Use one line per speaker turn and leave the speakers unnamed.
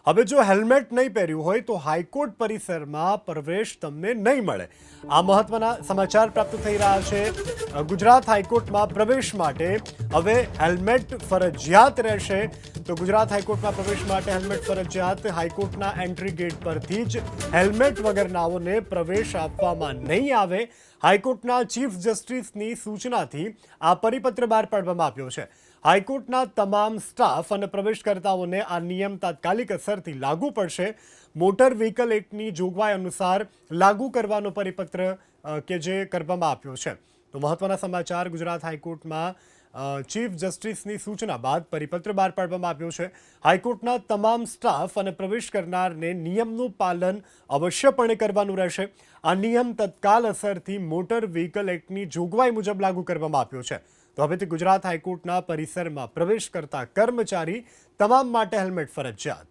હવે જો હેલ્મેટ નહીં પહેર્યું હોય તો હાઈકોર્ટ પરિસરમાં પ્રવેશ તમને નહીં મળે। આ મહત્વના સમાચાર પ્રાપ્ત થઈ રહ્યા છે। ગુજરાત હાઈકોર્ટમાં પ્રવેશ માટે હવે હેલ્મેટ ફરજિયાત રહેશે। તો ગુજરાત હાઈકોર્ટમાં પ્રવેશ માટે હેલ્મેટ ફરજિયાત। હાઈકોર્ટના એન્ટ્રી ગેટ પરથી જ હેલ્મેટ વગરનાઓને પ્રવેશ આપવામાં નહીં આવે। હાઈકોર્ટના ચીફ જસ્ટિસની સૂચનાથી આ પરિપત્ર બહાર પાડવામાં આવ્યો છે। હાઈકોર્ટના તમામ સ્ટાફ અને પ્રવેશકર્તાઓને આ નિયમ તાત્કાલિક અસરથી લાગુ પડશે। મોટર વ્હીકલ એક્ટની જોગવાઈ અનુસાર લાગુ કરવાનો પરિપત્ર કે જે કરવામાં આવ્યો છે। તો મહત્વના સમાચાર, ગુજરાત હાઈકોર્ટમાં ચીફ જસ્ટિસની સૂચના બાદ પરિપત્ર બહાર પાડવામાં આવ્યો છે। હાઈકોર્ટના તમામ સ્ટાફ અને પ્રવેશ કરનારને નિયમનું પાલન અવશ્યપણે કરવાનું રહેશે। આ નિયમ તત્કાલ અસરથી મોટર વ્હીકલ એક્ટની જોગવાઈ મુજબ લાગુ કરવામાં આવ્યો છે। તો હવેથી ગુજરાત હાઈકોર્ટના પરિસરમાં પ્રવેશ કરતા કર્મચારી તમામ માટે હેલ્મેટ ફરજિયાત।